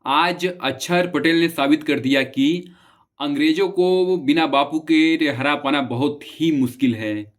आज अक्षर पटेल ने साबित कर दिया कि अंग्रेजों को बिना बापू के हरा पाना बहुत ही मुश्किल है।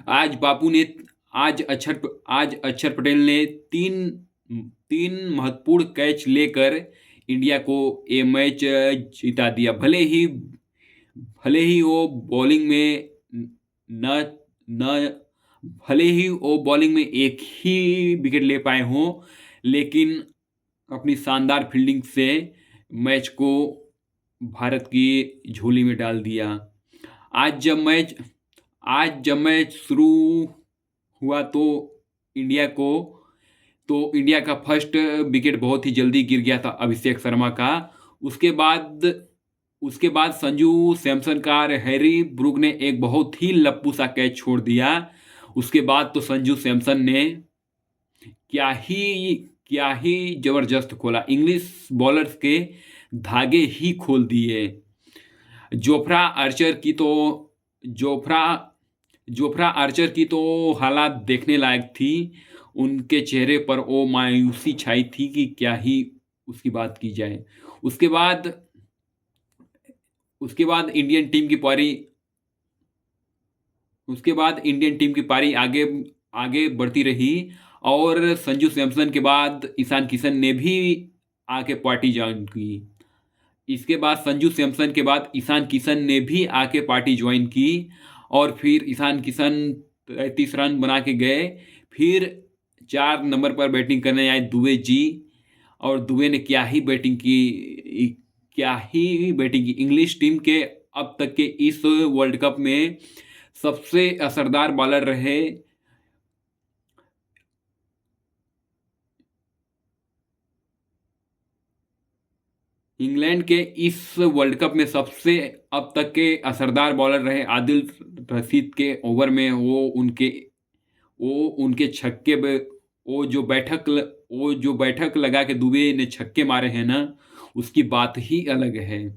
आज बापू ने आज अक्षर पटेल ने तीन तीन महत्वपूर्ण कैच लेकर इंडिया को ये मैच जिता दिया। भले ही वो बॉलिंग में न न भले ही वो बॉलिंग में एक ही विकेट ले पाए हों, लेकिन अपनी शानदार फील्डिंग से मैच को भारत की झोली में डाल दिया। आज जब मैच आज जब मैच शुरू हुआ इंडिया को इंडिया का फर्स्ट विकेट बहुत ही जल्दी गिर गया था अभिषेक शर्मा का। उसके बाद उसके बाद संजू सैमसन का हैरी ब्रूक ने एक बहुत ही लप्पू सा कैच छोड़ दिया। उसके बाद तो संजू सैमसन ने क्या ही क्या ही जबरदस्त खोला, इंग्लिश बॉलर्स के धागे ही खोल दिए। जोफ्रा आर्चर की तो जोफ्रा जोफ्रा आर्चर की तो हालात देखने लायक थी। उनके चेहरे पर वो मायूसी छाई थी कि क्या ही उसकी बात की जाए। उसके बाद उसके बाद इंडियन टीम की पारी उसके बाद इंडियन टीम की पारी आगे आगे बढ़ती रही और संजू सैमसन के बाद ईशान किशन ने भी आके पार्टी ज्वाइन की। इसके बाद संजू सैमसन के बाद ईशान किशन ने भी आके पार्टी ज्वाइन की और फिर ईशान किशन 33 रन बना के गए। फिर 4 नंबर पर बैटिंग करने आए दुबे जी और दुबे ने क्या ही बैटिंग की। इंग्लिश टीम के अब तक के इस वर्ल्ड कप में सबसे असरदार बॉलर रहे। इंग्लैंड के इस वर्ल्ड कप में सबसे अब तक के असरदार बॉलर रहे आदिल रशीद के ओवर में वो उनके छक्के वो जो बैठक लगा के दुबे ने छक्के मारे हैं ना, उसकी बात ही अलग है।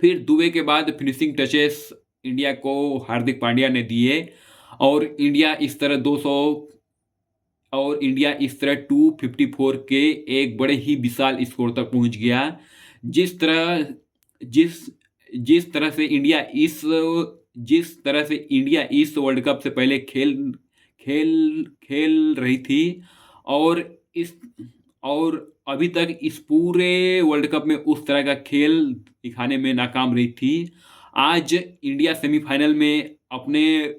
फिर दुबे के बाद फिनिशिंग टचेस इंडिया को हार्दिक पांड्या ने दिए और इंडिया इस तरह 254 के एक बड़े ही विशाल स्कोर तक पहुंच गया। जिस तरह जिस जिस तरह से इंडिया इस वर्ल्ड कप से पहले खेल खेल खेल रही थी और इस और अभी तक इस पूरे वर्ल्ड कप में उस तरह का खेल दिखाने में नाकाम रही थी। आज इंडिया सेमीफाइनल में अपने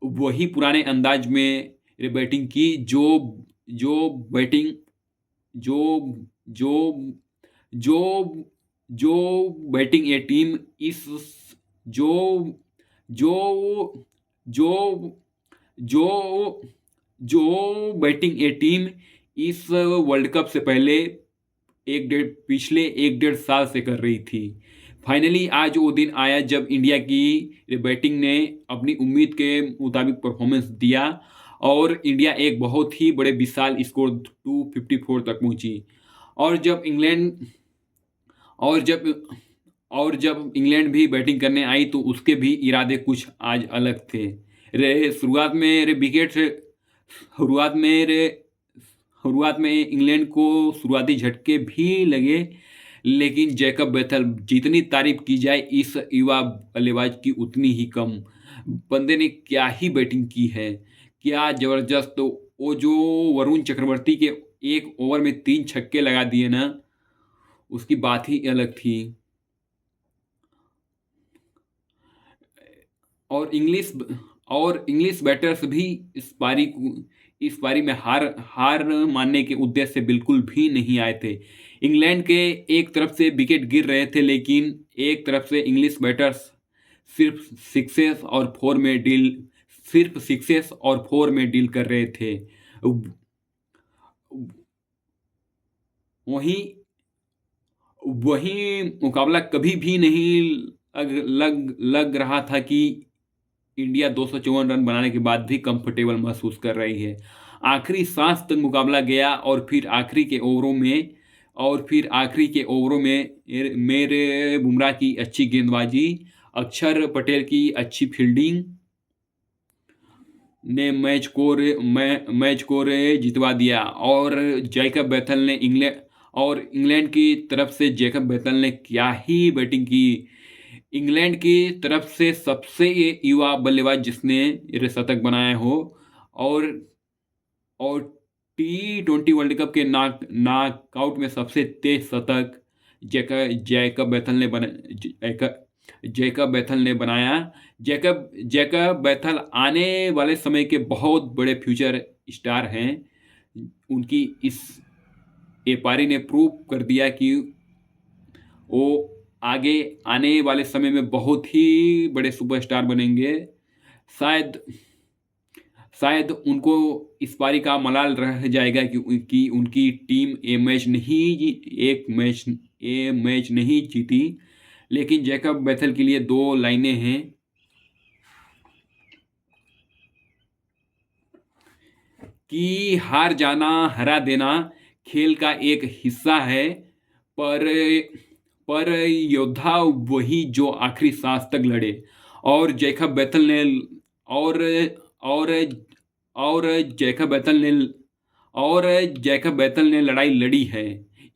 वही पुराने अंदाज में बैटिंग की जो बैटिंग जो जो जो जो बैटिंग ये टीम इस जो जो जो जो जो बैटिंग ये टीम इस वर्ल्ड कप से पहले पिछले 1 डेढ़ साल से कर रही थी। फाइनली आज वो दिन आया जब इंडिया की बैटिंग ने अपनी उम्मीद के मुताबिक परफॉर्मेंस दिया और इंडिया एक बहुत ही बड़े विशाल स्कोर 254 तक पहुंची। और जब इंग्लैंड और जब इंग्लैंड भी बैटिंग करने आई तो उसके भी इरादे कुछ आज अलग थे। शुरुआत में इंग्लैंड को शुरुआती झटके भी लगे, लेकिन जैकब बेथल जितनी तारीफ की जाए इस युवा बल्लेबाज की उतनी ही कम। बंदे ने क्या ही बैटिंग की है, क्या जबरदस्त। तो वो जो वरुण चक्रवर्ती के एक ओवर में 3 छक्के लगा दिए ना, उसकी बात ही अलग थी। और इंग्लिश बैटर्स भी इस पारी में हार मानने के उद्देश्य से बिल्कुल भी नहीं आए थे। इंग्लैंड के एक तरफ से विकेट गिर रहे थे, लेकिन एक तरफ से इंग्लिश बैटर्स सिर्फ सिक्सेस और फोर में डील कर रहे थे। वही मुकाबला कभी भी नहीं लग रहा था कि इंडिया 254 रन बनाने के बाद भी कंफर्टेबल महसूस कर रही है। आखिरी सांस तक मुकाबला गया और फिर आखिरी के ओवरों में मेरे बुमराह की अच्छी गेंदबाजी, अक्षर पटेल की अच्छी फील्डिंग ने मैच को जितवा दिया और जैकब बेथल और इंग्लैंड की तरफ से जैकब बेथल ने क्या ही बैटिंग की। इंग्लैंड की तरफ से सबसे युवा बल्लेबाज जिसने ये शतक बनाया हो, और और T20 वर्ल्ड कप के नॉकआउट में सबसे तेज शतक जैकब बेथल ने जैकब बेथल ने बनाया। जैकब बेथल आने वाले समय के बहुत बड़े फ्यूचर स्टार हैं। उनकी इस ये पारी ने प्रूव कर दिया कि वो आगे आने वाले समय में बहुत ही बड़े सुपरस्टार बनेंगे। शायद शायद उनको इस पारी का मलाल रह जाएगा कि उनकी टीम ये मैच नहीं जीती। लेकिन जैकब बेथल के लिए 2 लाइनें हैं कि हार जाना, हरा देना खेल का एक हिस्सा है, पर योद्धा वही जो आखिरी सांस तक लड़े। और जैकब बेथल ने और और और जैकब बेथल ने और जैकब बेथल ने लड़ाई लड़ी है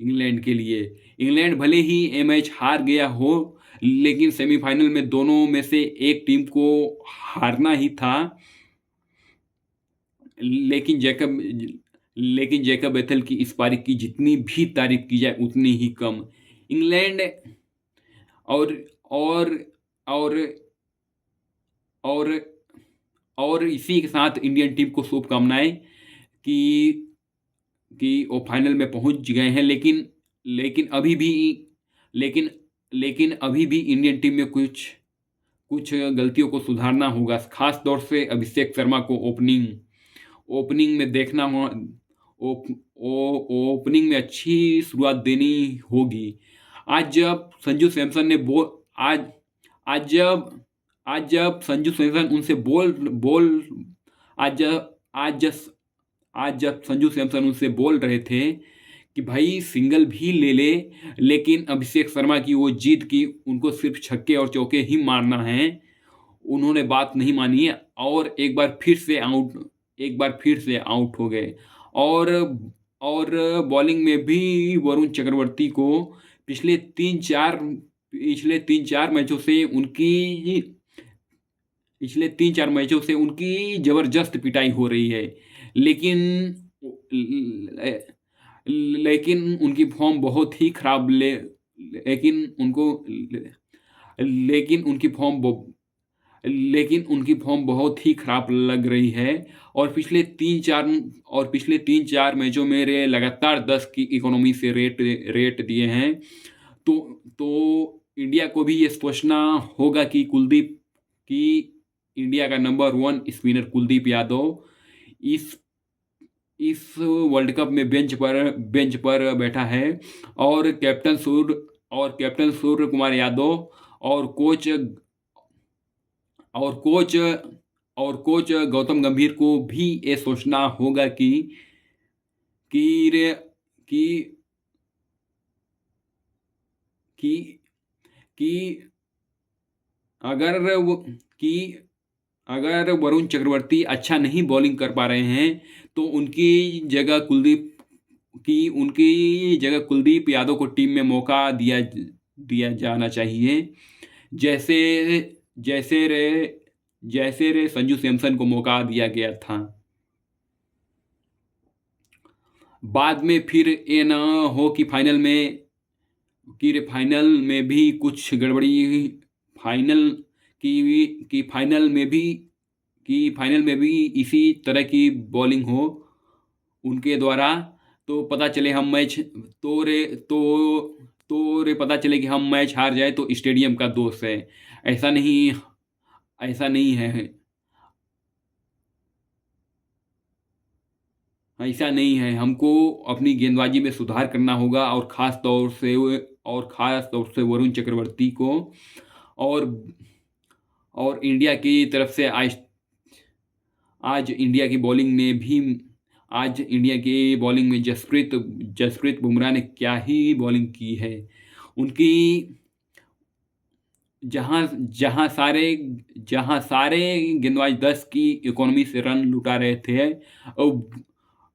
इंग्लैंड के लिए। इंग्लैंड भले ही ये मैच हार गया हो, लेकिन सेमीफाइनल में दोनों में से एक टीम को हारना ही था। लेकिन जैकब बेथल की इस पारी की जितनी भी तारीफ की जाए उतनी ही कम। इंग्लैंड और और और और और इसी के साथ इंडियन टीम को शुभकामनाएं कि वो फाइनल में पहुंच गए हैं। लेकिन अभी भी लेकिन लेकिन अभी भी इंडियन टीम में कुछ कुछ गलतियों को सुधारना होगा। खास तौर से अभिषेक शर्मा को ओपनिंग में देखना हो। ओपनिंग में अच्छी शुरुआत देनी होगी। आज जब संजू सैमसन ने आज आज जब आज जब संजू सैमसन उनसे आज जब आज जब आज जब संजू सैमसन उनसे बोल रहे थे कि भाई सिंगल भी ले ले, लेकिन अभिषेक शर्मा की वो जीत की उनको सिर्फ छक्के और चौके ही मारना है, उन्होंने बात नहीं मानी है और एक बार फिर से आउट हो गए। और बॉलिंग में भी वरुण चक्रवर्ती को पिछले 3-4 मैचों से उनकी जबरदस्त पिटाई हो रही है। लेकिन उनकी फॉर्म बहुत ही खराब लेकिन उनकी फॉर्म बहुत ही खराब लग रही है। और पिछले 3-4 मैचों में लगातार 10 की इकोनॉमी से रेट दिए हैं। तो इंडिया को भी ये सोचना होगा कि इंडिया का नंबर 1 स्पिनर कुलदीप यादव इस वर्ल्ड कप में बेंच पर बैठा है, और कैप्टन सूर्य कुमार यादव और कोच गौतम गंभीर को भी ये सोचना होगा कि अगर वरुण चक्रवर्ती अच्छा नहीं बॉलिंग कर पा रहे हैं तो उनकी जगह कुलदीप यादव को टीम में मौका दिया जाना चाहिए, जैसे संजू सैमसन को मौका दिया गया था। बाद में फिर ये न हो कि फाइनल में भी कुछ गड़बड़ी, फाइनल में भी इसी तरह की बॉलिंग हो उनके द्वारा, तो पता चले कि हम मैच हार जाए तो स्टेडियम का दोष है। ऐसा नहीं है। हमको अपनी गेंदबाजी में सुधार करना होगा, और ख़ास तौर से वरुण चक्रवर्ती को। और इंडिया की तरफ से आज इंडिया की बॉलिंग में जसप्रीत बुमराह ने क्या ही बॉलिंग की है। उनकी जहां सारे गेंदबाज 10 की इकोनॉमी से रन लुटा रहे थे,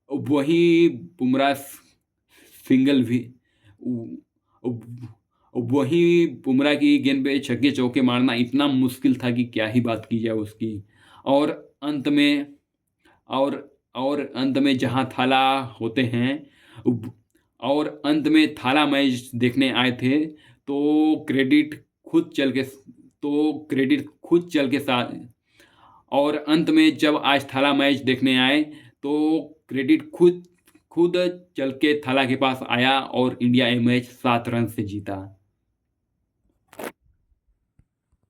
वही बुमराह उ वही बुमराह की गेंद पे छक्के चौके मारना इतना मुश्किल था कि क्या ही बात की जाए उसकी। और अंत में और और अंत में जहाँ थाला होते हैं उब और अंत में थाला मैच देखने आए थे, खुद चल के साथ और अंत में जब आज थाला मैच देखने आए, तो क्रेडिट खुद खुद चल के थाला के पास आया और इंडिया ये मैच 7 रन से जीता।